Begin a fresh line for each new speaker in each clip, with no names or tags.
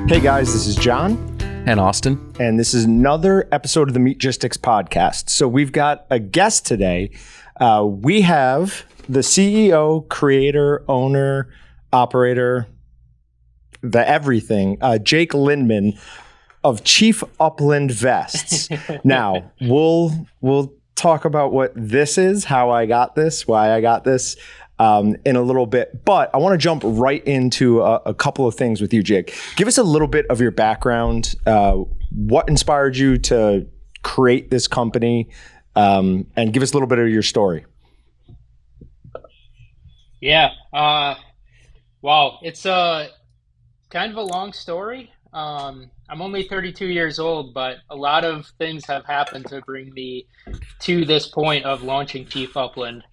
Hey guys, this is John.
And Austin.
And this is another episode of the Meatgistics podcast. So we've got a guest today. We have the CEO, creator, owner, operator, the everything, Jake Lindemann of Chief Upland Vests. Now, we'll talk about what this is, how I got this, why I got this in a little bit. But I want to jump right into a couple of things with you, Jake. Give us a little bit of your background. What inspired you to create this company? And give us a little bit of your story.
Yeah. Wow. It's kind of a long story. I'm only 32 years old, but a lot of things have happened to bring me to this point of launching Chief Upland.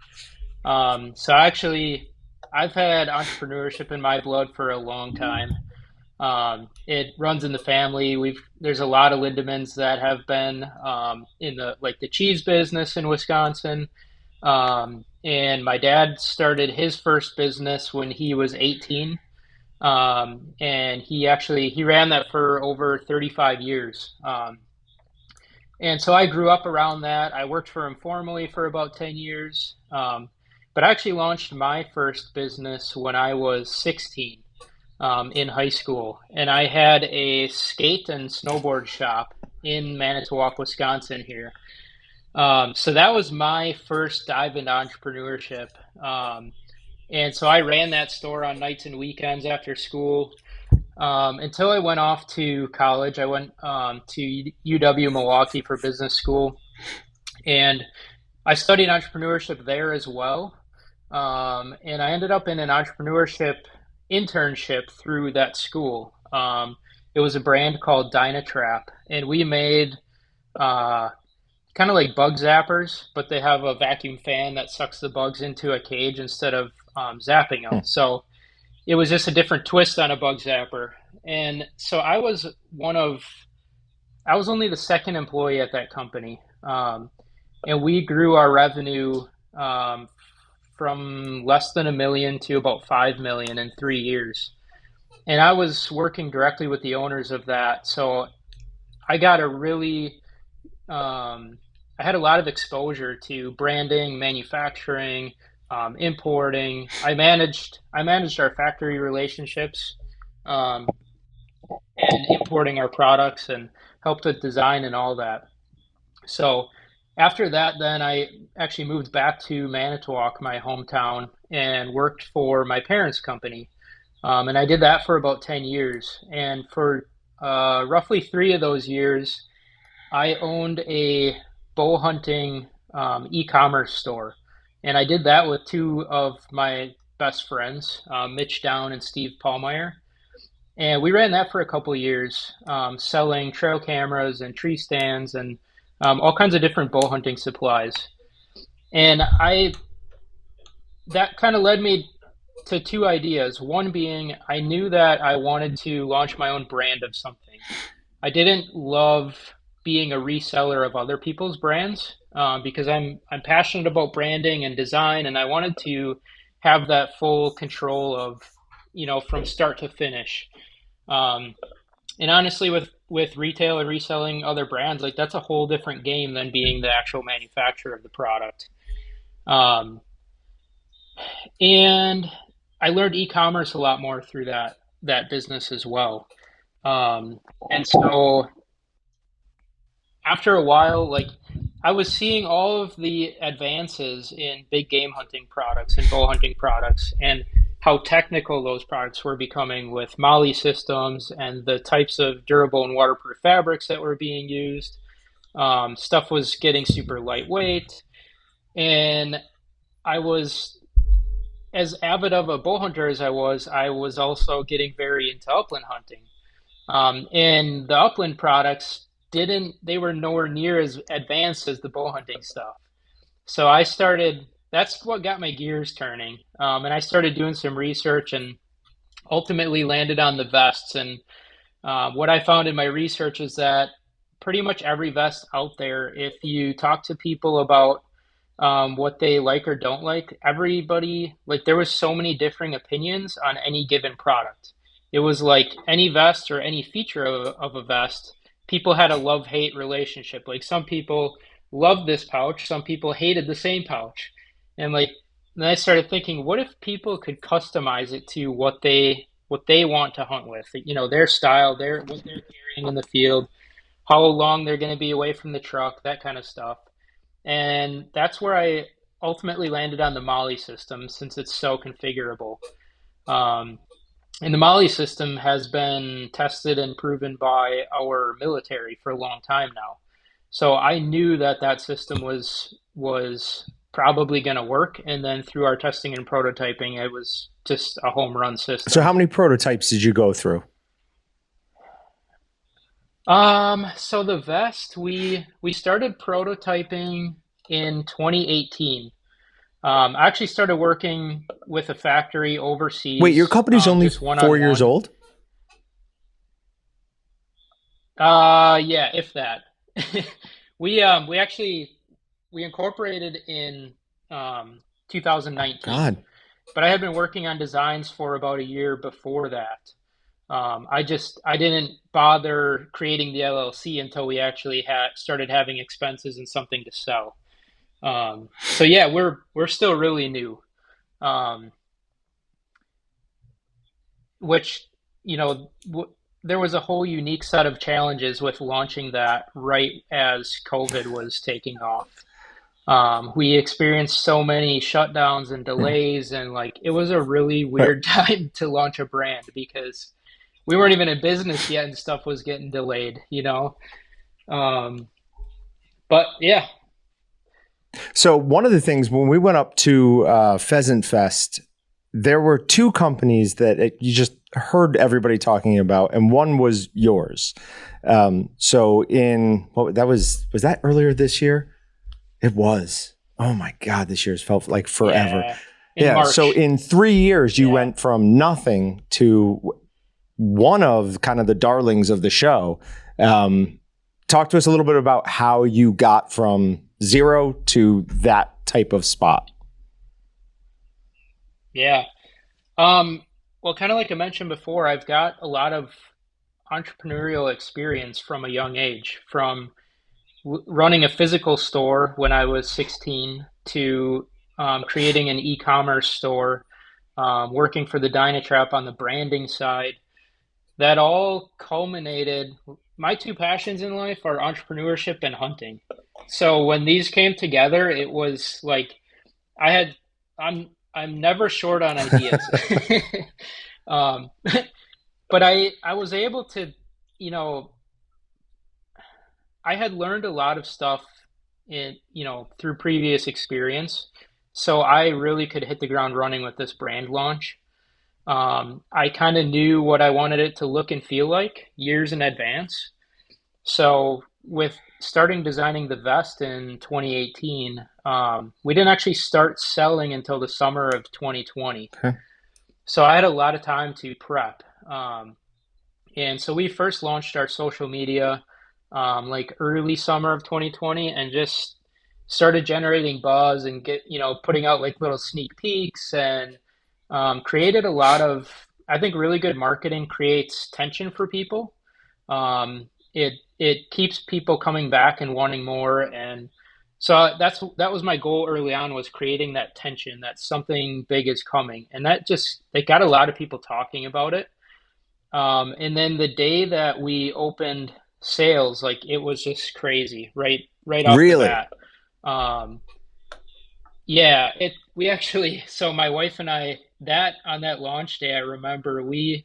So actually, I've had entrepreneurship in my blood for a long time. It runs in the family. There's a lot of Lindemans that have been in the cheese business in Wisconsin. And my dad started his first business when he was 18. And he ran that for over 35 years. And so I grew up around that. I worked for him formally for about 10 years. But I actually launched my first business when I was 16 in high school. And I had a skate and snowboard shop in Manitowoc, Wisconsin here. So that was my first dive into entrepreneurship. And so I ran that store on nights and weekends after school until I went off to college. I went to UW Milwaukee for business school. And I studied entrepreneurship there as well. And I ended up in an entrepreneurship internship through that school. It was a brand called Dynatrap, and we made kind of like bug zappers, but they have a vacuum fan that sucks the bugs into a cage instead of zapping them. So it was just a different twist on a bug zapper. And so I was only the second employee at that company. And we grew our revenue from less than $1 million to about $5 million in 3 years. And I was working directly with the owners of that. So I got I had a lot of exposure to branding, manufacturing, importing. I managed our factory relationships, and importing our products, and helped with design and all that. So after that, then I actually moved back to Manitowoc, my hometown, and worked for my parents' company. And I did that for about 10 years. And for roughly 3 of those years, I owned a bow hunting e-commerce store. And I did that with 2 of my best friends, Mitch Down and Steve Paulmeyer. And we ran that for a couple of years, selling trail cameras and tree stands and all kinds of different bow hunting supplies. And that kind of led me to 2 ideas. One being, I knew that I wanted to launch my own brand of something. I didn't love being a reseller of other people's brands because I'm passionate about branding and design, and I wanted to have that full control of, from start to finish. And honestly, with retail and reselling other brands, like that's a whole different game than being the actual manufacturer of the product. And I learned e-commerce a lot more through that business as well. And so after a while, I was seeing all of the advances in big game hunting products and bow hunting products, and how technical those products were becoming with MOLLE systems and the types of durable and waterproof fabrics that were being used. Stuff was getting super lightweight. And I was, as avid of a bow hunter as I was also getting very into upland hunting. And the upland products they were nowhere near as advanced as the bow hunting stuff. So that's what got my gears turning. And I started doing some research and ultimately landed on the vests. And what I found in my research is that pretty much every vest out there, if you talk to people about what they like or don't like, everybody, there was so many differing opinions on any given product. it was like any vest or any feature of a vest, people had a love-hate relationship. Like some people loved this pouch, some people hated the same pouch. And like then I started thinking, what if people could customize it to what they want to hunt with? You know, their style, their what they're carrying in the field, how long they're going to be away from the truck, that kind of stuff. And that's where I ultimately landed on the Molly system since it's so configurable. Um, and the Molly system has been tested and proven by our military for a long time now. So I knew that that system was probably going to work. And then through our testing and prototyping, it was just a home run
So
system.
how many prototypes did you go through?
So the vest, we started prototyping in 2018. I actually started working with a factory
Wait, your
overseas,
company's only
just one on
4 years
one.
old?
Yeah, if that. We actually we incorporated in um 2019,
God.
but I had been working on designs for about a year before that. I didn't bother creating the LLC until we actually had started having expenses and something to sell. So yeah, we're still really new. Um, which you know there was a whole unique set of challenges with launching that right as COVID was taking off. We experienced so many shutdowns and delays, and like it was a really
Right.
weird time to launch a brand because we weren't even in business yet and stuff was getting delayed, you know? Um, but yeah,
So one of the things when we went up to Pheasant Fest, there were two companies that you just heard everybody talking about, and one was yours. So in what that was that earlier this year? It was. Oh my God, this year's felt like forever.
yeah, in
Yeah. So
March.
in 3 years, you
Yeah.
went from nothing to one of kind of the darlings of the show. Um, Talk to us a little bit about how you got from zero to that type of spot.
Yeah. Um, well, kind of like I mentioned before, I've got a lot of entrepreneurial experience from a young age, from running a physical store when I was 16 to creating an e-commerce store, working for the Dynatrap on the branding side. That all culminated. My two passions in life are entrepreneurship and hunting. So when these came together, it was like I had I'm never short on ideas. um, but I was able to, you know, I had learned a lot of stuff through previous experience. So I really could hit the ground running with this brand launch. I kind of knew what I wanted it to look and feel like years in advance. So with starting designing the vest in 2018, we didn't actually start selling until the summer of 2020.
Okay.
So I had a lot of time to prep. And so we first launched our social media like early summer of 2020 and just started generating buzz and putting out like little sneak peeks and created a lot of, I think really good marketing creates tension for people. It keeps people coming back and wanting more. And so that was my goal early on, was creating that tension that something big is coming. And that just, it got a lot of people talking about it. And then the day that we opened sales, like it was just crazy, right off the
Really?
bat. Um, yeah, we actually, so my wife and I, that on that launch day, I remember we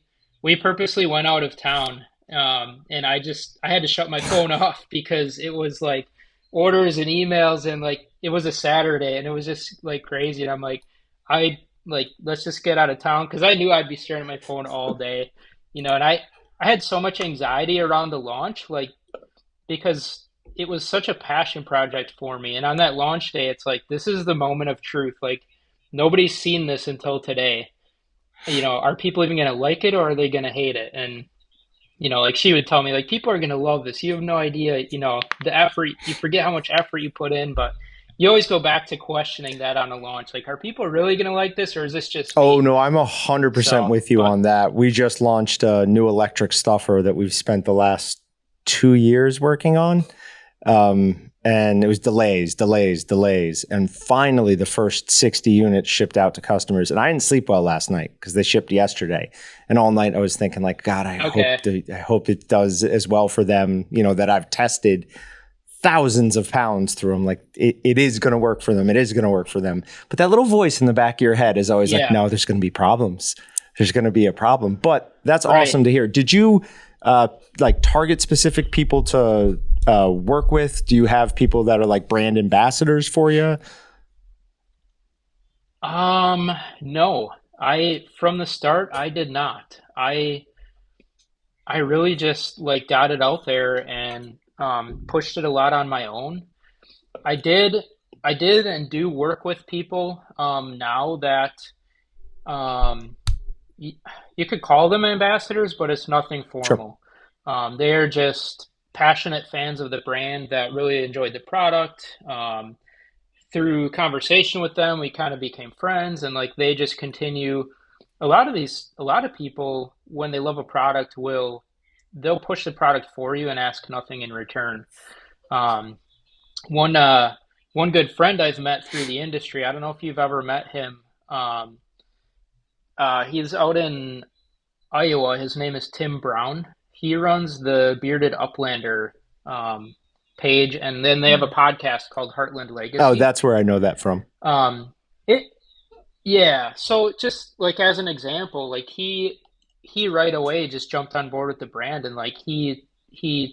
purposely went out of town. And I had to shut my phone off because it was like orders and emails, and like it was a Saturday and it was just like crazy. And I'm like, I like let's just get out of town because I knew I'd be staring at my phone all day, and I had so much anxiety around the launch, like because it was such a passion project for me. And on that launch day, it's like this is the moment of truth. Like nobody's seen this until today. Are people even going to like it or are they going to hate it? And like she would tell me, like people are going to love this. You have no idea, the effort. You forget how much effort you put in, but you always go back to questioning that on a launch. Like, are people really going to like this, or is this just
Oh
me?
no, I'm 100%
So,
with you
but
on that. We just launched a new electric stuffer that we've spent the last 2 years working on. And it was delays. And finally, the first 60 units shipped out to customers. And I didn't sleep well last night because they shipped yesterday. And all night I was thinking, like, God,
okay,
I hope it does as well for them, that I've tested thousands of pounds through them. Like, it is going to work for them. It is going to work for them. But that little voice in the back of your head is always like,
yeah,
no, there's going to be problems. There's going to be a problem. But that's
right.
awesome to hear. Did you like target specific people to work with? Do you have people that are like brand ambassadors for you?
No, from the start, I did not. I really just like got it out there and pushed it a lot on my own. I did, I did and do work with people now that um, y you could call them ambassadors, but it's nothing
Sure.
formal. They're just passionate fans of the brand that really enjoyed the product. Through conversation with them, we kind of became friends, and like they just continue. A lot of people, when they love a product, they'll push the product for you and ask nothing in return. Um, one one good friend I've met through the industry. I don't know if you've ever met him. He's out in Iowa. His name is Tim Brown. He runs the Bearded Uplander um, page, and then they have a podcast called Heartland
Oh,
Legacy.
that's where I know that from.
It Yeah. So just like as an example, like he right away just jumped on board with the brand, and like he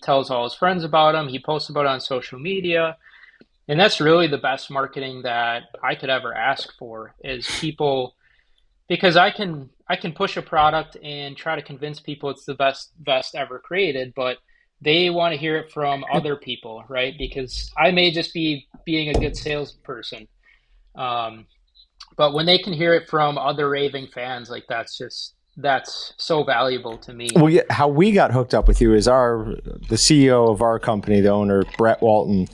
tells all his friends about him. He posts about it on social media. And that's really the best marketing that I could ever ask for is people because I can push a product and try to convince people it's the best vest ever created, but they want to hear it from other people, right? Because I may just be being a good salesperson. Um, but when they can hear it from other raving fans, like that's so valuable to me.
Well, yeah, how we got hooked up with you is the CEO of our company, the owner, Brett Walton,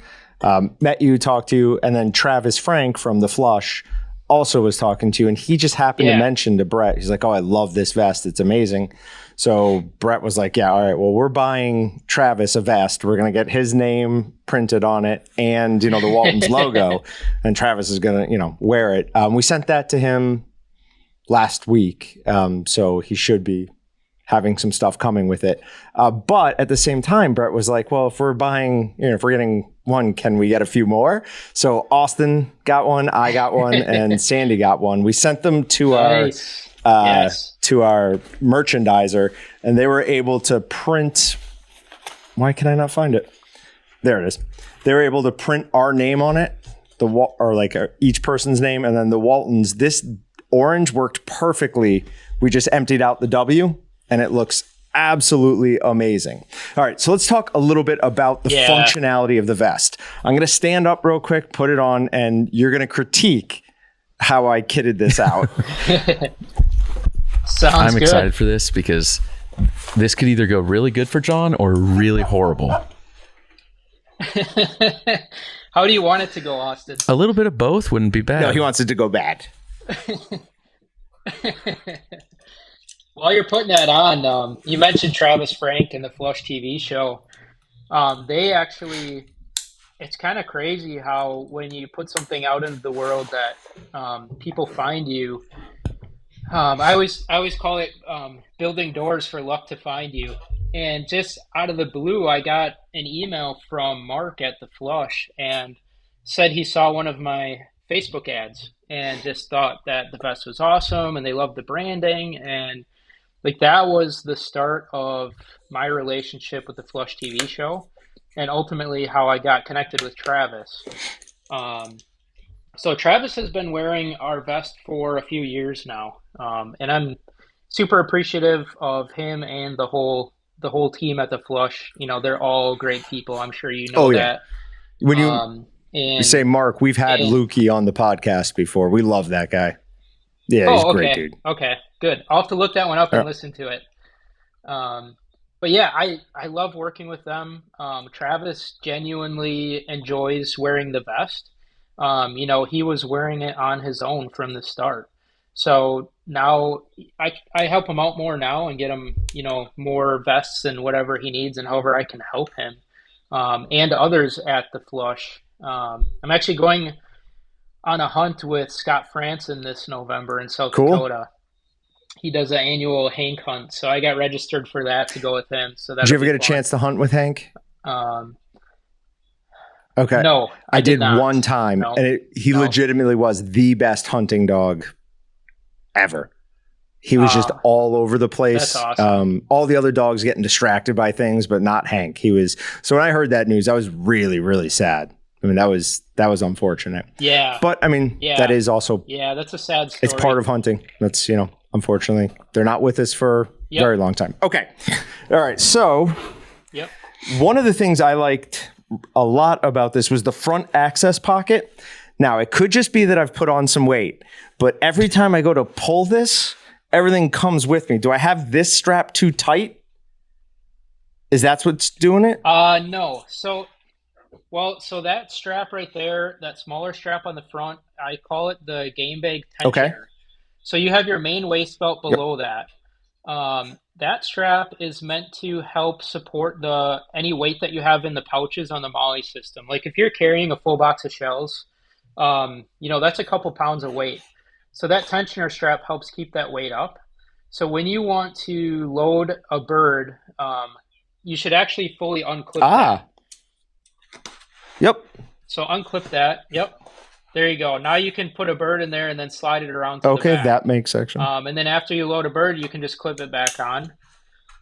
met you, talked to you, and then Travis Frank from The Flush also was talking to you, and he just happened to
Yeah.
mention to Brett, he's like, "Oh, I love this vest. It's amazing." So Brett was like, "Yeah, all right. Well, we're buying Travis a vest. We're gonna get his name printed on it, and the Walton's logo, and Travis is gonna wear it." We sent that to him last week, so he should be having some stuff coming with it. But at the same time, Brett was like, well, if we're buying, if we're getting one, can we get a few more? So Austin got one, I got one, and Sandy got one. We sent them to
Nice.
uh,
Yes.
our merchandiser, and they were able to print. Why can I not find it? There it is. They were able to print our name on it, or like each person's name, and then the Waltons. This orange worked perfectly. We just emptied out the W, and it looks absolutely amazing. All right, so let's talk a little bit about the
Yeah.
functionality of the vest. I'm going to stand up real quick, put it on, and you're going to critique how I kitted this out.
Sounds
I'm
good.
excited for this because this could either go really good for John or really horrible.
How do you want it to go, Austin?
A little bit of both wouldn't be bad.
No, he wants it to go bad.
While you're putting that on, you mentioned Travis Frank and the Flush TV show. They actually, it's kind of crazy how when you put something out into the world that people find you. I always call it building doors for luck to find you. And just out of the blue, I got an email from Mark at the Flush and said he saw one of my Facebook ads and just thought that the vest was awesome and they loved the branding and like that was the start of my relationship with the Flush TV show and ultimately how I got connected with Travis. Um, so Travis has been wearing our vest for a few years now, and I'm super appreciative of him and the whole team at the Flush. You know, they're all great people. I'm sure you
Oh
know
yeah.
that.
When you
And
say Mark, we've had
and
Lukey on the podcast before. We love that guy. Yeah, he's a
oh,
great
okay,
dude.
okay, good. I'll have to look that one up and
Yeah.
listen to it. Um, but yeah, I love working with them. Travis genuinely enjoys wearing the vest. He was wearing it on his own from the start. So now I help him out more now and get him, more vests and whatever he needs and however I can help him, and others at the flush. I'm actually going on a hunt with Scott Franson this November in South
Cool.
Dakota. He does an annual Hank hunt, so I got registered for that to go with him. So
did you ever get a chance to hunt with Hank? Okay.
No,
I did
not.
one time,
No.
and he legitimately was the best hunting dog ever. He was just all over the place.
That's awesome.
All the other dogs getting distracted by things, but not Hank. So when I heard that news, I was really, really sad. I mean, that was unfortunate.
Yeah.
But I mean, that is also,
that's a sad story.
it's part of hunting. That's, unfortunately, they're not with us for a very long time. Okay. All right. So one of the things I liked a lot about this was the front access pocket. Now, it could just be that I've put on some weight, but every time I go to pull this, everything comes with me. Do I have this strap too tight? Is that what's doing it?
No. So that strap right there, that smaller strap on the front, I call it the game bag tensioner.
Okay.
So you have your main waist belt below that. That strap is meant to help support any weight that you have in the pouches on the Molly system. Like if you're carrying a full box of shells, that's a couple pounds of weight. So that tensioner strap helps keep that weight up. So when you want to load a bird, you should actually fully unclip that.
Yep.
So unclip that. Yep. There you go. Now you can put a bird in there and then slide it around to the back.
That makes sense.
And then after you load a bird, you can just clip it back on.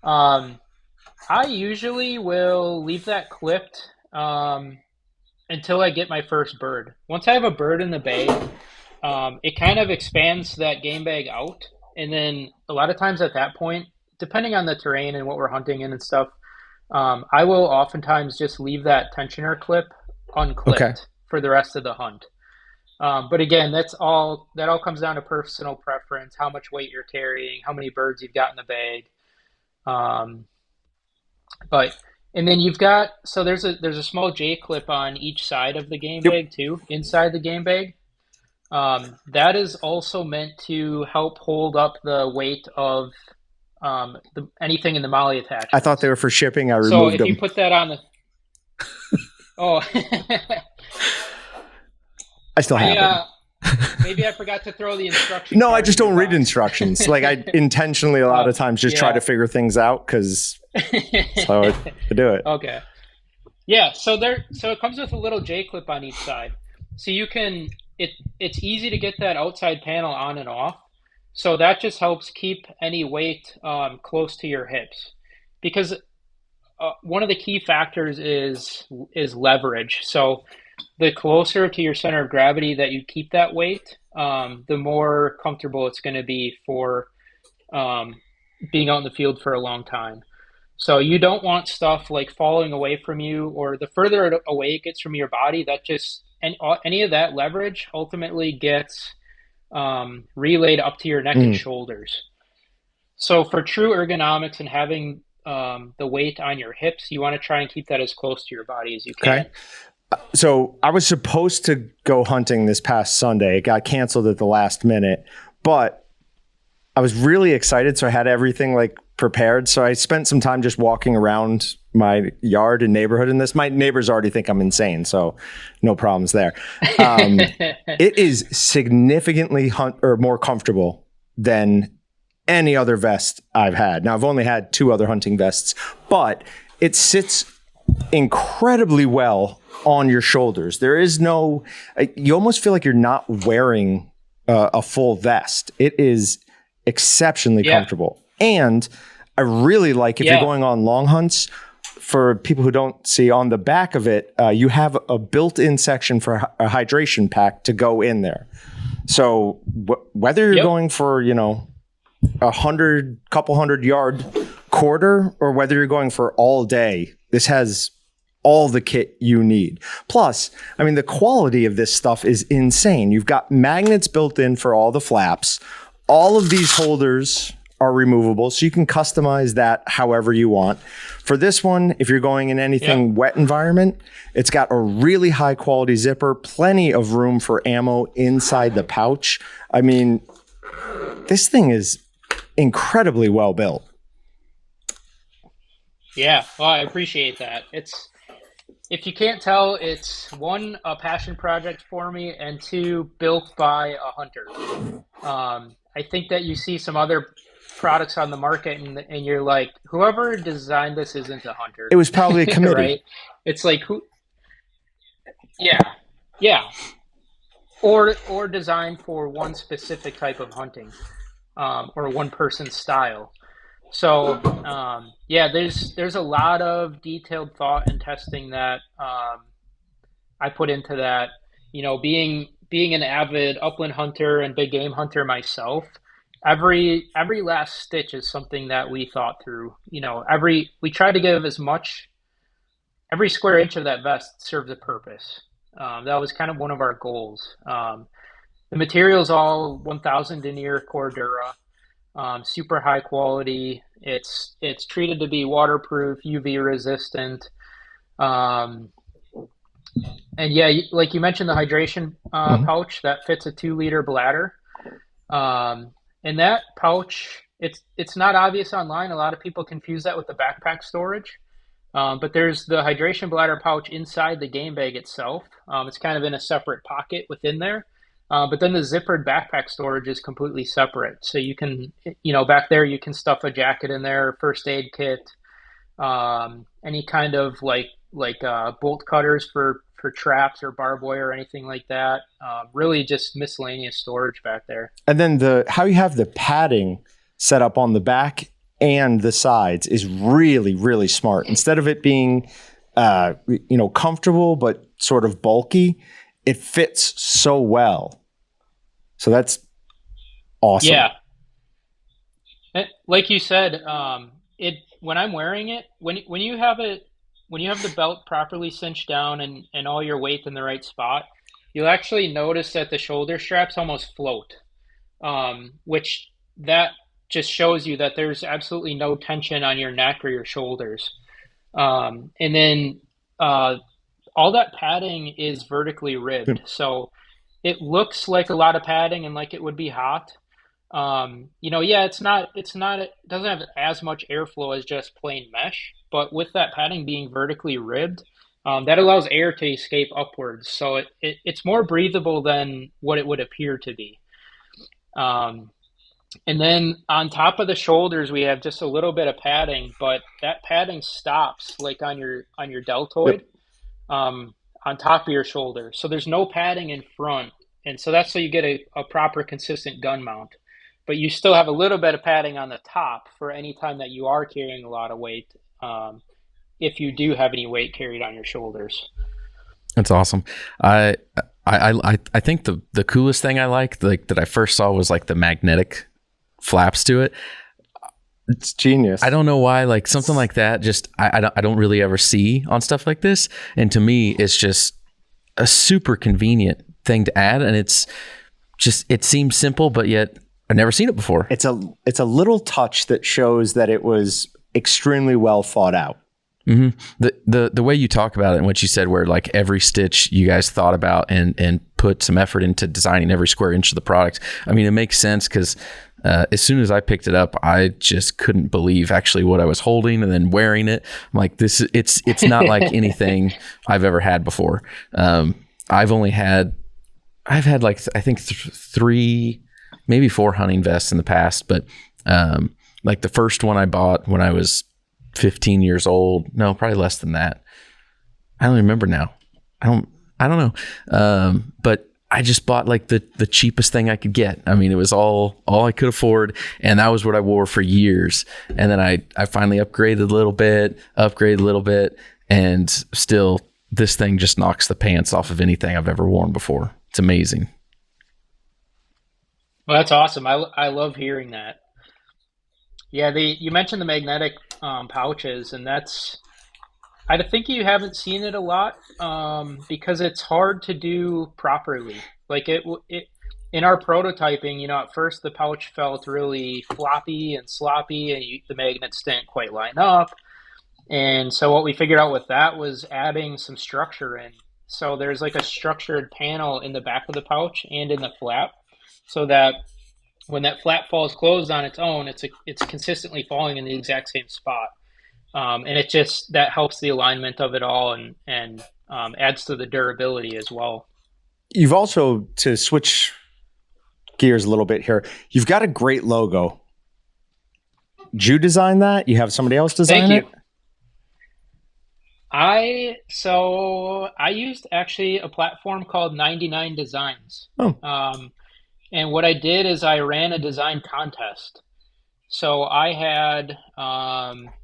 I usually will leave that clipped until I get my first bird. Once I have a bird in the bag, it kind of expands that game bag out. And then a lot of times at that point, depending on the terrain and what we're hunting in and stuff, I will oftentimes just leave that tensioner clip unclipped for the rest of the hunt. But again, that all comes down to personal preference, how much weight you're carrying, how many birds you've got in the bag. And then you've got, so there's a small J clip on each side of the game bag too, inside the game bag. That is also meant to help hold up the weight of anything in the Molly attachment.
I thought they were for shipping. I removed them.
So if you put that on the... Oh...
I still have them.
Maybe I forgot to throw the instructions.
No, I just don't read instructions. Like I intentionally a lot of times just try to figure things out because that's how I do it.
Okay. Yeah. So it comes with a little J clip on each side. So you can, it's easy to get that outside panel on and off. So that just helps keep any weight close to your hips, because one of the key factors is leverage. So the closer to your center of gravity that you keep that weight, the more comfortable it's going to be for being out in the field for a long time. So you don't want stuff like falling away from you, or the further away it gets from your body, that just any of that leverage ultimately gets relayed up to your neck and shoulders. So for true ergonomics and having the weight on your hips, you want to try and keep that as close to your body as you can.
Okay. So I was supposed to go hunting this past Sunday. It got canceled at the last minute, but I was really excited. So I had everything like prepared. So I spent some time just walking around my yard and neighborhood in this. My neighbors already think I'm insane, so no problems there. It is significantly more comfortable than any other vest I've had. Now I've only had 2 other hunting vests, but it sits incredibly well on your shoulders. There is no, you almost feel like you're not wearing a full vest. It is exceptionally comfortable. And I really like if you're going on long hunts, for people who don't see on the back of it, you have a built-in section for a hydration pack to go in there. So whether you're going for, couple hundred yard quarter, or whether you're going for all day, this has all the kit you need. Plus, I mean, the quality of this stuff is insane. You've got magnets built in for all the flaps. All of these holders are removable, so you can customize that however you want. For this one, if you're going in anything wet environment, it's got a really high quality zipper, plenty of room for ammo inside the pouch. I mean, this thing is incredibly well built.
Yeah, well, I appreciate that. If you can't tell, it's one, a passion project for me, and two, built by a hunter. I think that you see some other products on the market and you're like, whoever designed this isn't a hunter.
It was probably a committee.
Right? It's like, yeah. Or designed for one specific type of hunting, or one person's style. So, there's a lot of detailed thought and testing that I put into that. You know, being an avid upland hunter and big game hunter myself, every last stitch is something that we thought through. You know, we try to give every square inch of that vest serves a purpose. That was kind of one of our goals. The material's all 1000 denier Cordura. Super high quality. It's treated to be waterproof, UV resistant. And yeah, like you mentioned, the hydration pouch that fits a 2-liter bladder. And that pouch, it's not obvious online. A lot of people confuse that with the backpack storage. But there's the hydration bladder pouch inside the game bag itself. It's kind of in a separate pocket within there. But then the zippered backpack storage is completely separate. So you can, back there, you can stuff a jacket in there, first aid kit, any kind of like bolt cutters for traps or barbed wire or anything like that. Really just miscellaneous storage back there. And
then how you have the padding set up on the back and the sides is really, really smart. Instead of it being, comfortable but sort of bulky, it fits so well. So that's awesome.
Yeah. Like you said, when I'm wearing it, when you have the belt properly cinched down and all your weight in the right spot, you'll actually notice that the shoulder straps almost float, which that just shows you that there's absolutely no tension on your neck or your shoulders. And then all that padding is vertically ribbed. So it looks like a lot of padding and like it would be hot. It doesn't have as much airflow as just plain mesh, but with that padding being vertically ribbed, that allows air to escape upwards. So it's more breathable than what it would appear to be. And then on top of the shoulders, we have just a little bit of padding, but that padding stops like on your deltoid. On top of your shoulder. So there's no padding in front. And so that's so you get a proper consistent gun mount. But you still have a little bit of padding on the top for any time that you are carrying a lot of weight, if you do have any weight carried on your shoulders.
That's awesome. I think the coolest thing I like that I first saw was like the magnetic flaps to it.
It's genius.
I don't know why, like something like that, just I don't really ever see on stuff like this. And to me, it's just a super convenient thing to add. And it seems simple, but yet I've never seen it before.
It's a little touch that shows that it was extremely well thought out.
Mm-hmm. The way you talk about it and what you said, where like every stitch you guys thought about and put some effort into designing every square inch of the product. I mean, it makes sense because as soon as I picked it up, I just couldn't believe actually what I was holding and then wearing it. I'm like, it's not like anything I've ever had before. I've had like, I think 3, maybe 4 hunting vests in the past, but like the first one I bought when I was 15 years old, no, probably less than that. I don't remember now. I don't know. But I just bought like the cheapest thing I could get. I mean, it was all I could afford, and that was what I wore for years. And then I finally upgraded a little bit, and still this thing just knocks the pants off of anything I've ever worn before. It's amazing.
Well, that's awesome. I love hearing that. Yeah, you mentioned the magnetic pouches, and I think you haven't seen it a lot because it's hard to do properly. Like in our prototyping, at first the pouch felt really floppy and sloppy, and the magnets didn't quite line up. And so what we figured out with that was adding some structure in. So there's like a structured panel in the back of the pouch and in the flap, so that when that flap falls closed on its own, it's consistently falling in the exact same spot. And it just that helps the alignment of it all and adds to the durability as well.
You've also, to switch gears a little bit here, you've got a great logo. Did you design that? You have somebody else design it?
Thank you. I used actually a platform called 99 Designs.
Oh.
And what I did is I ran a design contest. So I had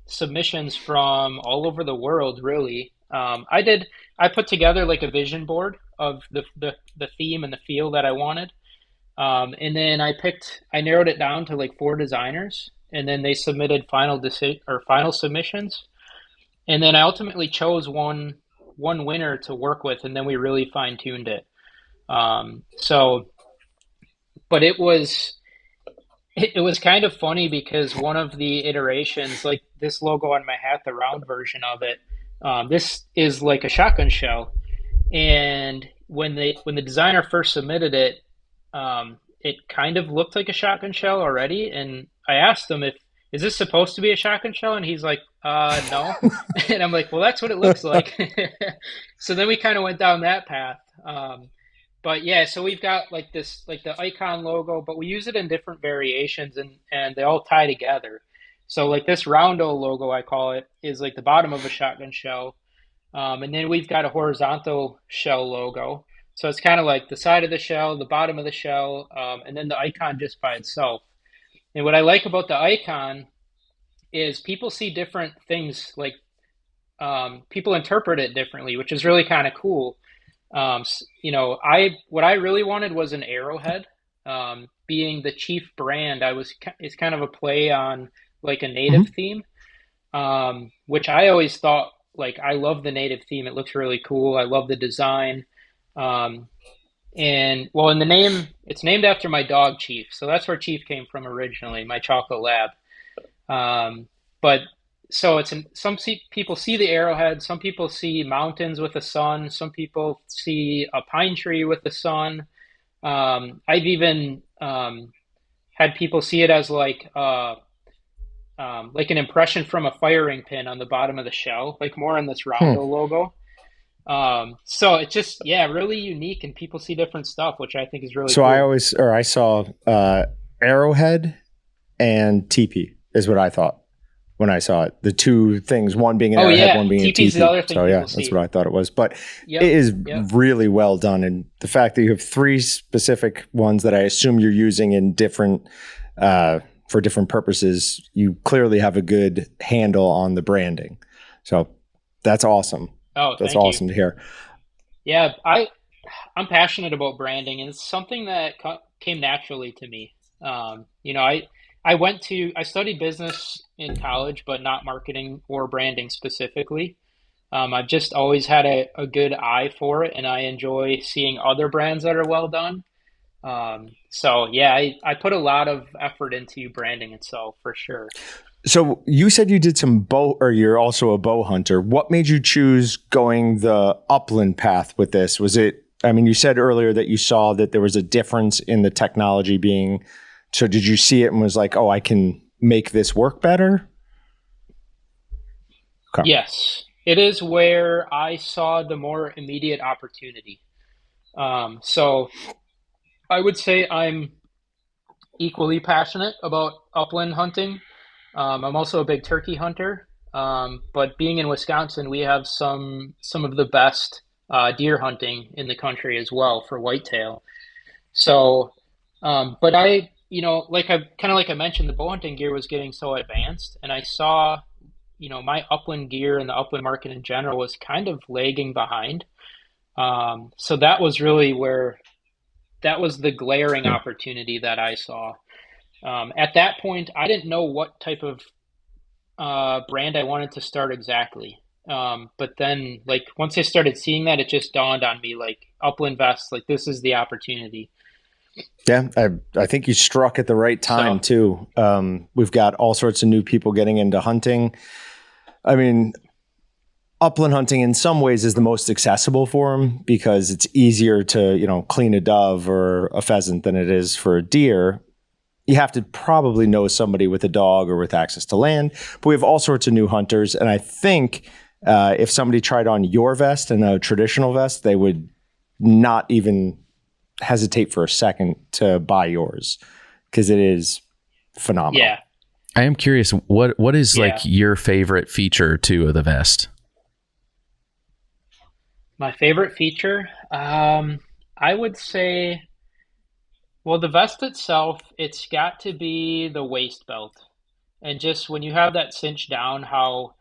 submissions from all over the world, really. I put together like a vision board of the theme and the feel that I wanted. And then I narrowed it down to like 4 designers, and then they submitted final submissions. And then I ultimately chose one winner to work with, and then we really fine-tuned it. But it was kind of funny because one of the iterations, like this logo on my hat, the round version of it, this is like a shotgun shell. And when the designer first submitted it, it kind of looked like a shotgun shell already. And I asked him, is this supposed to be a shotgun shell? And he's like, no. And I'm like, well, that's what it looks like. So then we kind of went down that path. But yeah, so we've got like this, like the icon logo, but we use it in different variations and they all tie together. So like this roundo logo, I call it, is like the bottom of a shotgun shell. And then we've got a horizontal shell logo. So it's kind of like the side of the shell, the bottom of the shell, and then the icon just by itself. And what I like about the icon is people see different things, like people interpret it differently, which is really kind of cool. What I really wanted was an arrowhead. Being the Chief brand, it's kind of a play on like a native theme, which I always thought, like, I love the native theme. It looks really cool. I love the design. And well, in the name, it's named after my dog Chief. So that's where Chief came from originally, my chocolate lab. But so people see the arrowhead. Some people see mountains with the sun. Some people see a pine tree with the sun. I've even had people see it as like an impression from a firing pin on the bottom of the shell, like more on this Rondo logo. So it's just, really unique, and people see different stuff, which I think is really
so
cool.
I saw arrowhead and teepee is what I thought when I saw it. The two things, one being an arrowhead, one being a teepee.
The other thing
so that's what I thought it was. But it is really well done. And the fact that you have 3 specific ones that I assume you're using in different for different purposes, you clearly have a good handle on the branding. So that's awesome.
Oh,
that's awesome to hear.
Yeah, I'm passionate about branding, and it's something that came naturally to me. I studied business in college, but not marketing or branding specifically. I've just always had a good eye for it, and I enjoy seeing other brands that are well done. I put a lot of effort into branding itself for sure.
So you said you did some you're also a bow hunter. What made you choose going the upland path with this? Was it, you said earlier that you saw that there was a difference in the technology being, so did you see it and was like, oh, I can make this work better? Okay.
Yes, it is where I saw the more immediate opportunity. So I would say I'm equally passionate about upland hunting. I'm also a big turkey hunter, but being in Wisconsin, we have some of the best deer hunting in the country as well for whitetail. So, but I mentioned, the bow hunting gear was getting so advanced, and I saw, my upland gear and the upland market in general was kind of lagging behind. So that was really that was the glaring opportunity that I saw. At that point, I didn't know what type of brand I wanted to start exactly. But then, like, once I started seeing that, it just dawned on me, like, Upland Vest, like, this is the opportunity.
Yeah, I think you struck at the right time too. We've got all sorts of new people getting into hunting. I mean, upland hunting in some ways is the most accessible for them because it's easier to, clean a dove or a pheasant than it is for a deer. You have to probably know somebody with a dog or with access to land, but we have all sorts of new hunters. And I think if somebody tried on your vest and a traditional vest, they would not even hesitate for a second to buy yours because it is phenomenal.
Yeah.
I am curious, what is like your favorite feature too of the vest?
My favorite feature, I would say, well, the vest itself, it's got to be the waist belt. And just when you have that cinch down, how,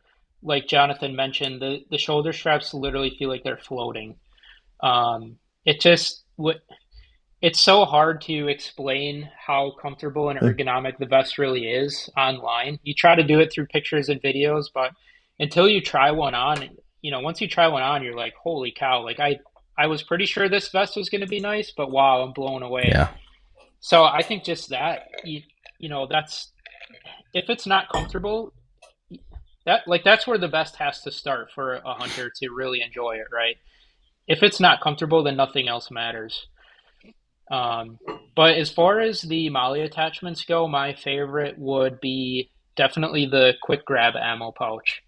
like Jonathan mentioned, the shoulder straps literally feel like they're floating. It just, it's so hard to explain how comfortable and ergonomic the vest really is online. You try to do it through pictures and videos, but until you try one on, once you try one on, you're like, holy cow, like I was pretty sure this vest was going to be nice, but wow, I'm blown away.
Yeah.
So I think just that, that's, if it's not comfortable, that's where the vest has to start for a hunter to really enjoy it, right? If it's not comfortable, then nothing else matters. But as far as the MOLLE attachments go, my favorite would be definitely the quick grab ammo pouch.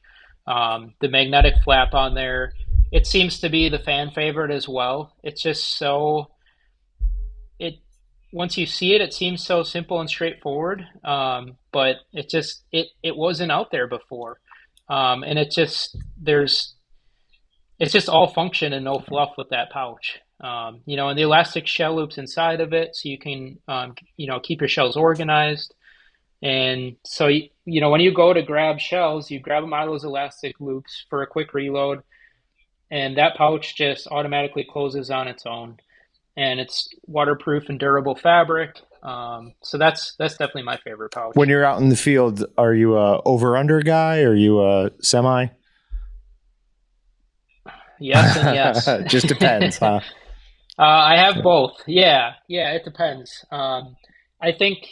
The magnetic flap on there, it seems to be the fan favorite as well. It's just once you see it, it seems so simple and straightforward. But it wasn't out there before. And it's just all function and no fluff with that pouch. And the elastic shell loops inside of it, so you can, keep your shells organized. And so, when you go to grab shells, you grab them out of those elastic loops for a quick reload, and that pouch just automatically closes on its own. And it's waterproof and durable fabric. So that's definitely my favorite pouch.
When you're out in the field, are you a over-under guy or are you a semi?
Yes and yes.
Just depends, huh?
I have both. Yeah, it depends. I think,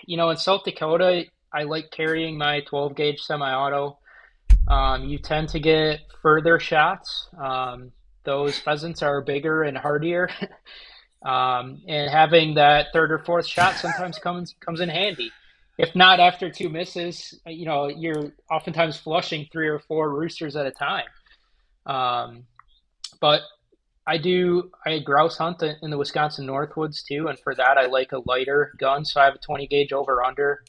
in South Dakota, I like carrying my 12 gauge semi-auto. You tend to get further shots. Those pheasants are bigger and hardier. And having that third or fourth shot sometimes comes in handy. If not after two misses, you're oftentimes flushing 3 or 4 roosters at a time. But I grouse hunt in the Wisconsin Northwoods too, and for that I like a lighter gun, so I have a 20 gauge over under.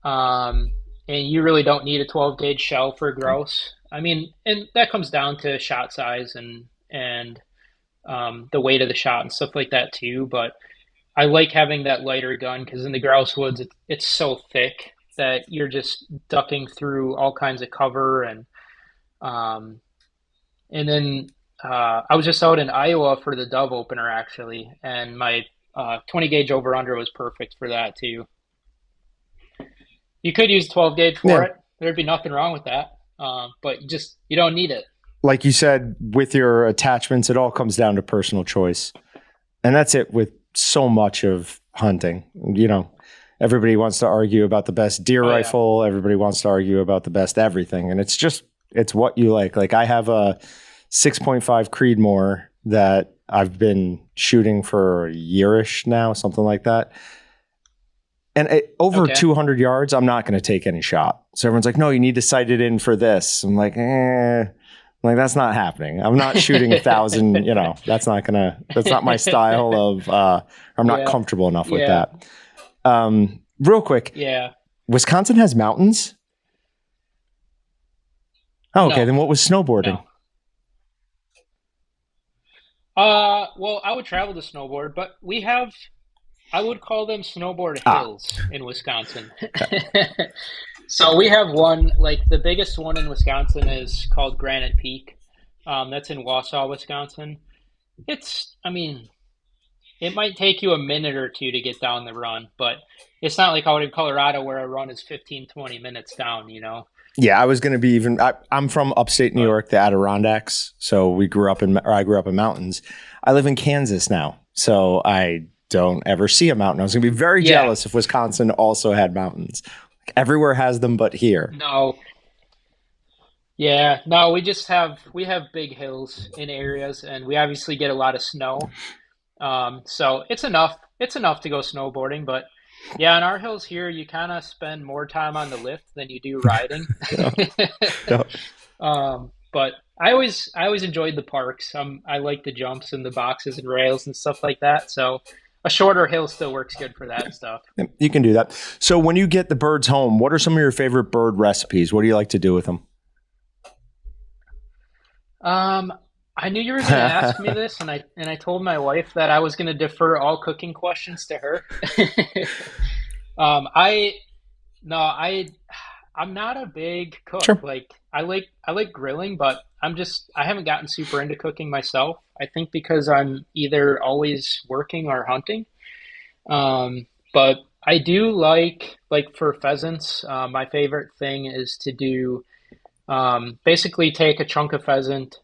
And you really don't need a 12 gauge shell for grouse. I mean, and that comes down to shot size and the weight of the shot and stuff like that too. But I like having that lighter gun because in the grouse woods it's so thick that you're just ducking through all kinds of cover and then. I was just out in Iowa for the dove opener actually, and my 20 gauge over under was perfect for that too. You could use 12 gauge for it. There'd be nothing wrong with that. But you don't need it.
Like you said, with your attachments, it all comes down to personal choice. And that's it with so much of hunting. Everybody wants to argue about the best deer rifle. Yeah. Everybody wants to argue about the best everything. And it's what you like. Like I have a 6.5 Creedmoor that I've been shooting for a yearish now, something like that. And over 200 yards, I'm not going to take any shot. So everyone's like, no, you need to sight it in for this. I'm like, that's not happening. I'm not shooting 1,000, that's not my style of, I'm not comfortable enough with that. Real quick.
Yeah.
Wisconsin has mountains? Oh, okay.
No.
Then what was snowboarding?
No. Well, I would travel to snowboard, but I would call them snowboard hills in Wisconsin. So we have one, like the biggest one in Wisconsin is called Granite Peak. That's in Wausau, Wisconsin. It might take you a minute or two to get down the run, but it's not like out in Colorado where a run is 15, 20 minutes down,
Yeah, I was going to be I'm from upstate New York, the Adirondacks. So I grew up in mountains. I live in Kansas now. So I don't ever see a mountain. I was going to be very jealous if Wisconsin also had mountains. Everywhere has them, but here.
No. Yeah, no, we have big hills in areas, and we obviously get a lot of snow. So it's enough to go snowboarding, but yeah, on our hills here, you kind of spend more time on the lift than you do riding.
Yeah. Yeah.
But I always enjoyed the parks. I like the jumps and the boxes and rails and stuff like that. So a shorter hill still works good for that stuff.
You can do that. So when you get the birds home, what are some of your favorite bird recipes? What do you like to do with them?
I knew you were going to ask me this, and I told my wife that I was going to defer all cooking questions to her. I no, I'm not a big cook.
Sure.
Like I like grilling, but I haven't gotten super into cooking myself. I think because I'm either always working or hunting. But I do like for pheasants, my favorite thing is to do basically take a chunk of pheasant,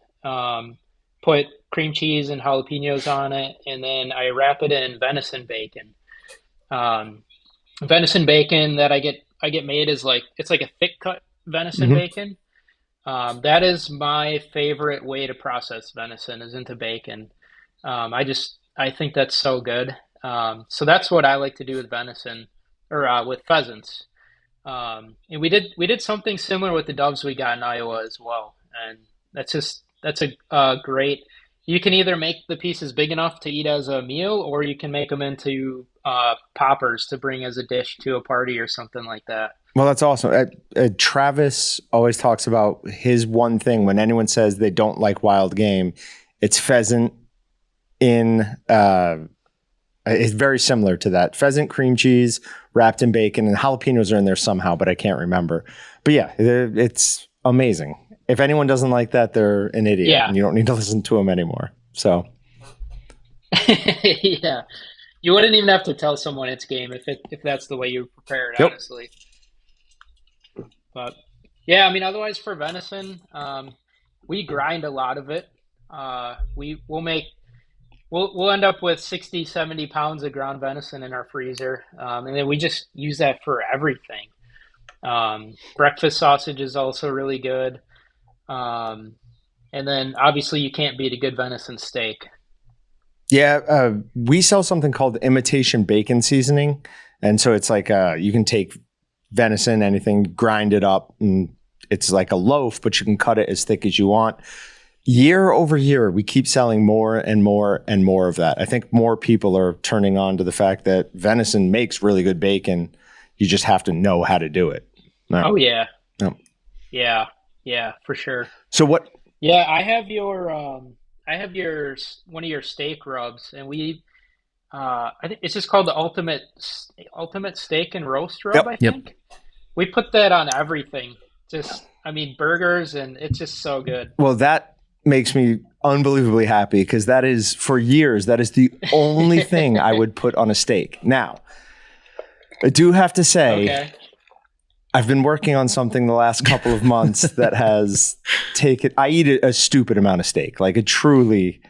put cream cheese and jalapenos on it, and then I wrap it in venison bacon. Um, Venison bacon that I get made is it's like a thick cut venison bacon. That is my favorite way to process venison is into bacon. I think that's so good. So that's what I like to do with venison or with pheasants. And we did something similar with the doves we got in Iowa as well. And that's a great. You can either make the pieces big enough to eat as a meal, or you can make them into poppers to bring as a dish to a party or something like that.
Well, that's awesome. Travis always talks about his one thing when anyone says they don't like wild game, it's pheasant in, it's very similar to that. Pheasant, cream cheese, wrapped in bacon, and jalapenos are in there somehow, but I can't remember. But yeah, it's amazing. If anyone doesn't like that, they're an idiot, and you don't need to listen to them anymore. So,
yeah, you wouldn't even have to tell someone it's game if that's the way you prepare it, honestly. But yeah, I mean, otherwise for venison, we grind a lot of it. We'll end up with 60, 70 pounds of ground venison in our freezer, and then we just use that for everything. Breakfast sausage is also really good. And then obviously you can't beat a good venison steak.
Yeah, we sell something called imitation bacon seasoning. And so it's like you can take venison, anything, grind it up, and it's like a loaf, but you can cut it as thick as you want. Year over year, we keep selling more and more and more of that. I think more people are turning on to the fact that venison makes really good bacon. You just have to know how to do it. Right.
Oh, yeah.
Oh.
Yeah, for sure.
So what?
Yeah, I have one of your steak rubs, and I think it's just called the ultimate steak and roast rub. I think we put that on everything. Burgers, and it's just so good.
Well, that makes me unbelievably happy because that is for years that is the only thing I would put on a steak. Now, I do have to say, I've been working on something the last couple of months that has I eat a stupid amount of steak, like a truly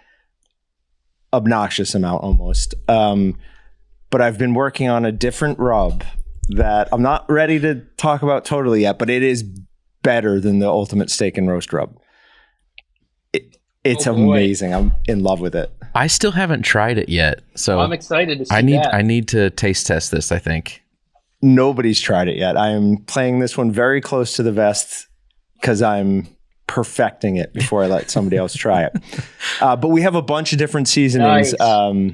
obnoxious amount almost. But I've been working on a different rub that I'm not ready to talk about totally yet, but it is better than the ultimate steak and roast rub. It's amazing. I'm in love with it.
I still haven't tried it yet, so
I'm excited to see
I need to taste test this, I think.
Nobody's tried it yet. I am playing this one very close to the vest because I'm perfecting it before I let somebody else try it. But we have a bunch of different seasonings.
Nice.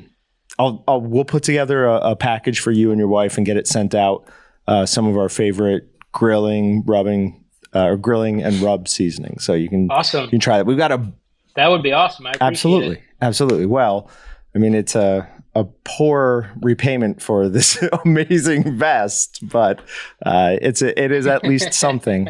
We'll put together a package for you and your wife and get it sent out. Some of our favorite grilling and rub seasoning. So you can try it. We've got
that would be awesome. I appreciate it.
Absolutely. Well, I mean, it's a poor repayment for this amazing vest, but it is at least something.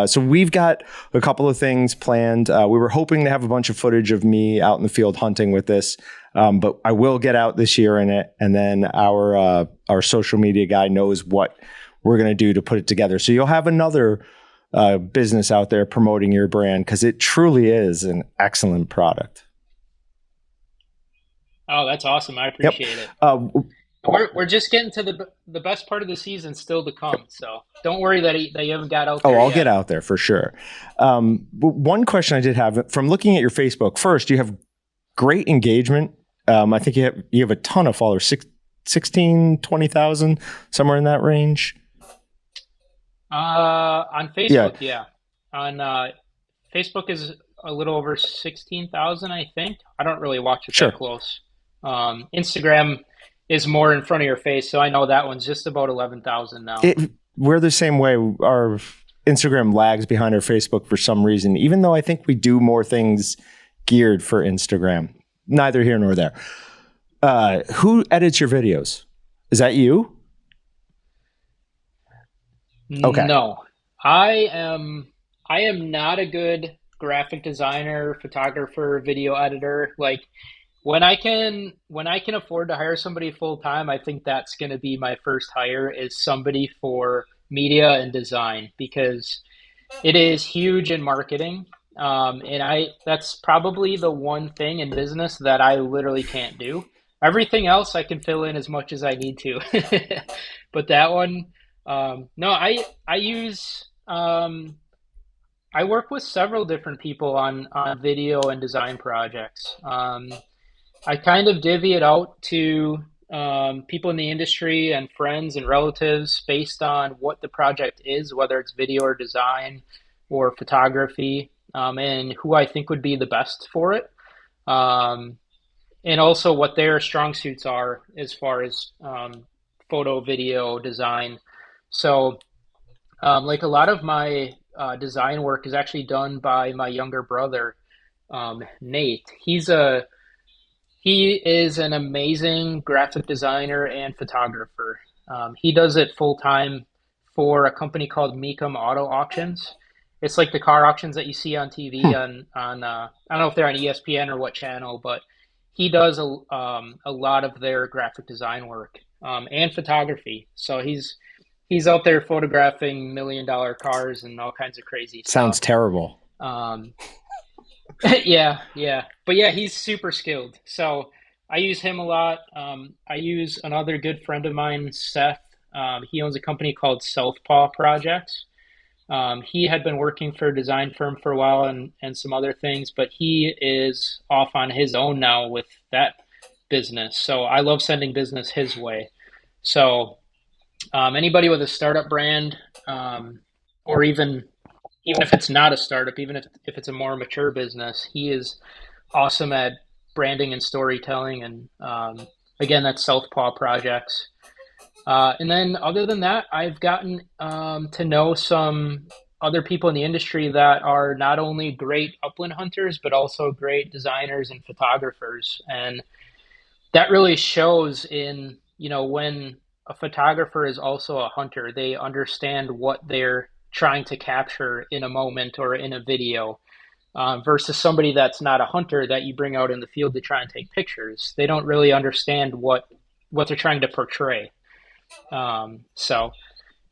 So we've got a couple of things planned. We were hoping to have a bunch of footage of me out in the field hunting with this, but I will get out this year in it, and then our social media guy knows what we're going to do to put it together. So you'll have another business out there promoting your brand because it truly is an excellent product.
Oh, that's awesome. I
Yep.
appreciate it.
Uh,
We're just getting to the best part of the season still to come. So don't worry that you haven't got out
Oh,
there
I'll
yet.
get out there for sure. But one question I did have from looking at your Facebook. First, you have great engagement. I think you have a ton of followers, 20,000, somewhere in that range.
On Facebook, yeah. On Facebook is a little over 16,000, I think. I don't really watch it
Sure.
that close. Instagram is more in front of your face, so I know that one's just about 11,000 now.
We're the same way. Our Instagram lags behind our Facebook for some reason, even though I think we do more things geared for Instagram. Neither here nor there. Who edits your videos? Is that you? Okay.
No, I am not a good graphic designer, photographer, video editor. Like when I can afford to hire somebody full time, I think that's going to be my first hire, is somebody for media and design, because it is huge in marketing. And that's probably the one thing in business that I literally can't do. Everything else I can fill in as much as I need to. But that one, no, I use, I work with several different people on video and design projects. I kind of divvy it out to people in the industry and friends and relatives based on what the project is, whether it's video or design or photography, and who I think would be the best for it. And also what their strong suits are as far as photo, video, design. So like a lot of my design work is actually done by my younger brother, Nate. He is an amazing graphic designer and photographer. He does it full time for a company called Meekum Auto Auctions. It's like the car auctions that you see on TV on I don't know if they're on ESPN or what channel, but he does a lot of their graphic design work and photography. So he's out there photographing $1 million cars and all kinds of crazy stuff.
Sounds terrible.
Yeah. But yeah, he's super skilled. So I use him a lot. I use another good friend of mine, Seth. He owns a company called Southpaw Projects. He had been working for a design firm for a while and some other things, but he is off on his own now with that business. So I love sending business his way. So anybody with a startup brand, or even if it's not a startup, even if it's a more mature business, he is awesome at branding and storytelling. And again, that's Southpaw Projects. And then other than that, I've gotten to know some other people in the industry that are not only great upland hunters, but also great designers and photographers. And that really shows in, when a photographer is also a hunter, they understand what they're trying to capture in a moment or in a video, versus somebody that's not a hunter that you bring out in the field to try and take pictures. They don't really understand what they're trying to portray. So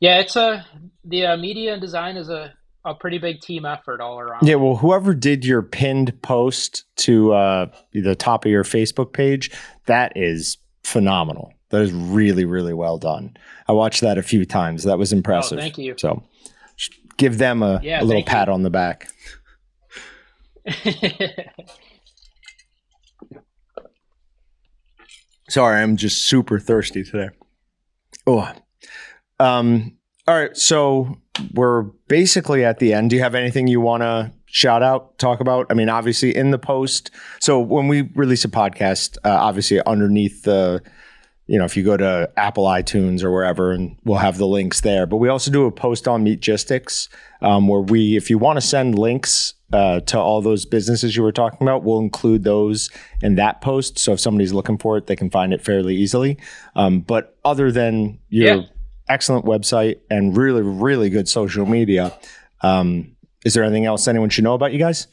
yeah, the media and design is a pretty big team effort all around.
Yeah, well, whoever did your pinned post to the top of your Facebook page, that is phenomenal. That is really, really well done. I watched that a few times. That was impressive.
Oh, thank you.
So give them a little pat on the back. Sorry, I'm just super thirsty today. Oh, all right. So we're basically at the end. Do you have anything you want to shout out, talk about? I mean, obviously in the post. So when we release a podcast, obviously underneath the, if you go to Apple iTunes or wherever, and we'll have the links there. But we also do a post on Meatgistics where if you want to send links to all those businesses you were talking about, we'll include those in that post. So if somebody's looking for it, they can find it fairly easily. But other than your excellent website and really, really good social media, is there anything else anyone should know about you guys?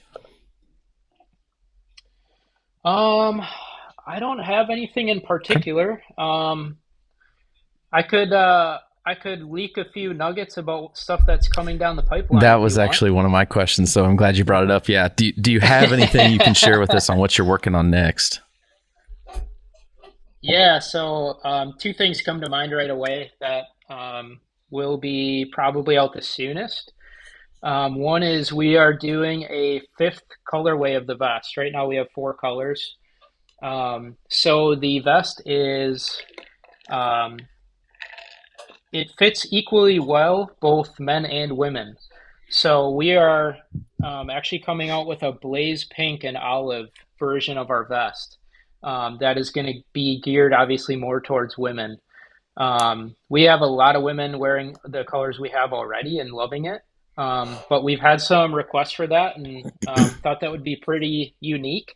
I don't have anything in particular. I could leak a few nuggets about stuff that's coming down the pipeline.
That was actually one of my questions, so I'm glad you brought it up. Yeah. Do you have anything you can share with us on what you're working on next?
Yeah, so two things come to mind right away that will be probably out the soonest. One is we are doing a fifth colorway of the vest. Right now we have four colors. So the vest is um, it fits equally well both men and women. So we are actually coming out with a blaze pink and olive version of our vest that is going to be geared obviously more towards women. We have a lot of women wearing the colors we have already and loving it. But we've had some requests for that and thought that would be pretty unique.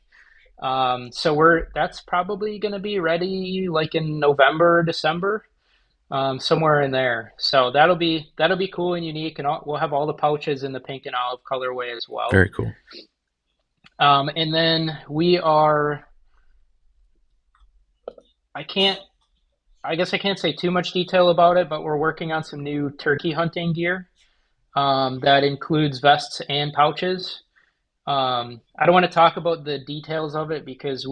So that's probably going to be ready like in November, December, somewhere in there. So that'll be cool and unique, and we'll have all the pouches in the pink and olive colorway as well.
Very cool.
And then I can't, I guess I can't say too much detail about it, but we're working on some new turkey hunting gear that includes vests and pouches. I don't want to talk about the details of it because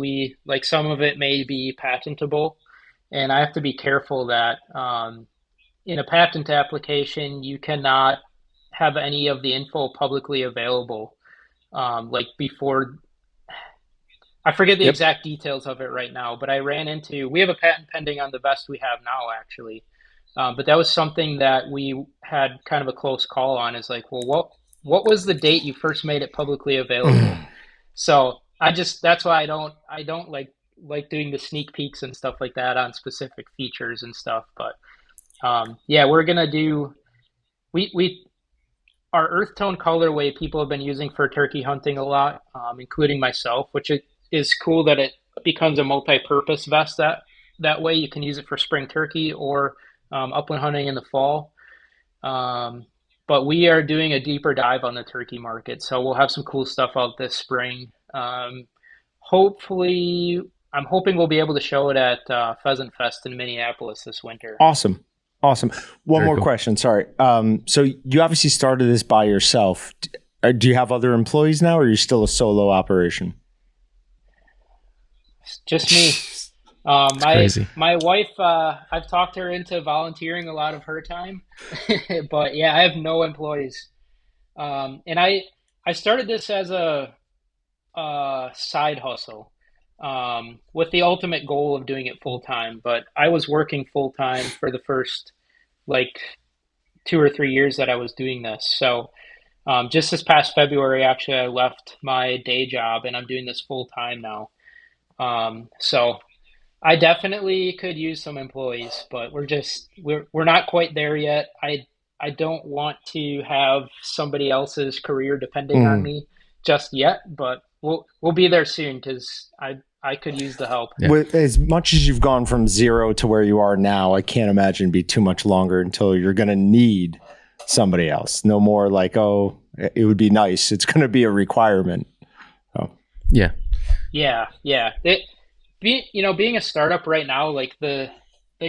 like some of it may be patentable, and I have to be careful that in a patent application, you cannot have any of the info publicly available. Like before, I forget the
Yep.
exact details of it right now, but we have a patent pending on the vest we have now, actually. But that was something that we had kind of a close call on. Is like, well, what was the date you first made it publicly available? So that's why I don't like doing the sneak peeks and stuff like that on specific features and stuff. But yeah, we're gonna do we our earth tone colorway people have been using for turkey hunting a lot, including myself, which is cool that it becomes a multi-purpose vest. That way you can use it for spring turkey or upland hunting in the fall. But we are doing a deeper dive on the turkey market, so we'll have some cool stuff out this spring. Hopefully, I'm hoping we'll be able to show it at Pheasant Fest in Minneapolis this winter.
Awesome. Awesome. One
Very
more
cool.
question. Sorry. So you obviously started this by yourself. Do you have other employees now, or are you still a solo operation?
Just me.
Crazy.
My wife, I've talked her into volunteering a lot of her time, but yeah, I have no employees. And I started this as a side hustle, with the ultimate goal of doing it full time. But I was working full time for the first like 2 or 3 years that I was doing this. So just this past February, actually, I left my day job and I'm doing this full time now. So I definitely could use some employees, but we're not quite there yet. I don't want to have somebody else's career depending on me just yet, but we'll be there soon because I could use the help.
Yeah.
With as much as you've gone from zero to where you are now, I can't imagine it'd be too much longer until you're going to need somebody else. No more like, oh, it would be nice. It's going to be a requirement. Oh.
Yeah.
Yeah. Being a startup right now, like the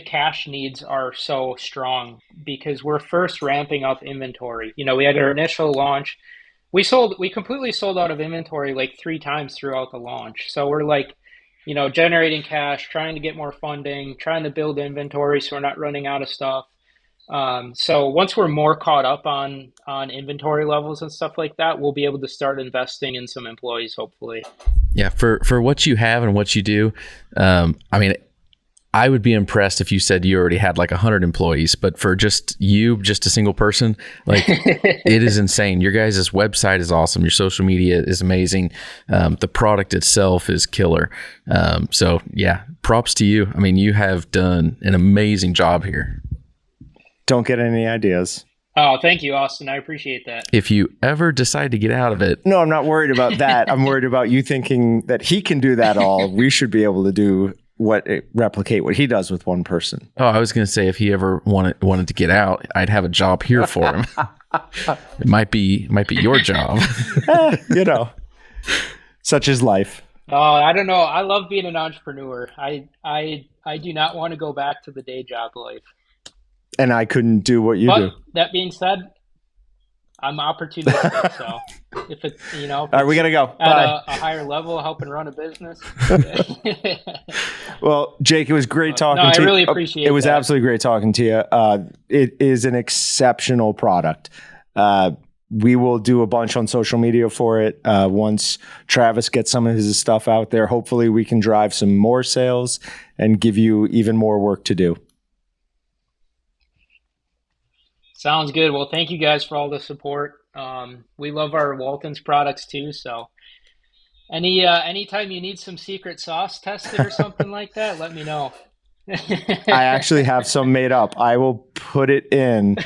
cash needs are so strong because we're first ramping up inventory. We had our initial launch. We completely sold out of inventory like 3 times throughout the launch. So we're like, generating cash, trying to get more funding, trying to build inventory so we're not running out of stuff. So once we're more caught up on inventory levels and stuff like that, we'll be able to start investing in some employees, hopefully.
Yeah. For what you have and what you do, I mean, I would be impressed if you said you already had like 100 employees, but for just a single person, like it is insane. Your guys' website is awesome. Your social media is amazing. The product itself is killer. So yeah, props to you. I mean, you have done an amazing job here.
Don't get any ideas.
Oh, thank you, Austin. I appreciate that.
If you ever decide to get out of it.
No, I'm not worried about that. I'm worried about you thinking that he can do that all. We should be able to do replicate what he does with one person.
Oh, I was going to say if he ever wanted to get out, I'd have a job here for him. It might be your job.
Such is life.
Oh, I don't know. I love being an entrepreneur. I do not want to go back to the day job life.
And I couldn't do what you do.
That being said, I'm opportunistic, so if it, you know,
All right, we got to go.
at
Bye.
a higher level, helping run a business.
Well, Jake, it was great talking
No,
to
I
you.
really appreciate
it. It was
that.
absolutely great talking to you. It is an exceptional product. We will do a bunch on social media for it. Once Travis gets some of his stuff out there, hopefully we can drive some more sales and give you even more work to do.
Sounds good. Well, thank you guys for all the support. We love our Walton's products too. So anytime you need some secret sauce tested or something like that, let me know.
I actually have some made up. I will put it in.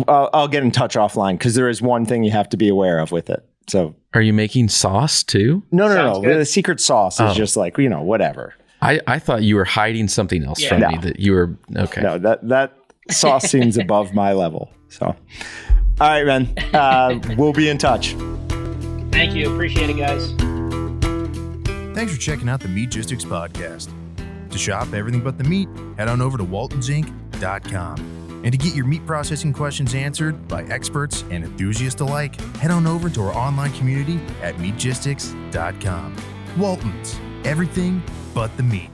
I'll get in touch offline because there is one thing you have to be aware of with it. So,
Are you making sauce too?
Sounds
no.
good.
The secret sauce is just like, whatever.
I thought you were hiding something else from me that you were okay.
No, that sauce seems above my level. So, all right, man. We'll be in touch.
Thank you. Appreciate it, guys.
Thanks for checking out the Meatgistics podcast. To shop everything but the meat, head on over to waltonsinc.com. And to get your meat processing questions answered by experts and enthusiasts alike, head on over to our online community at meatgistics.com. Walton's, everything but the meat.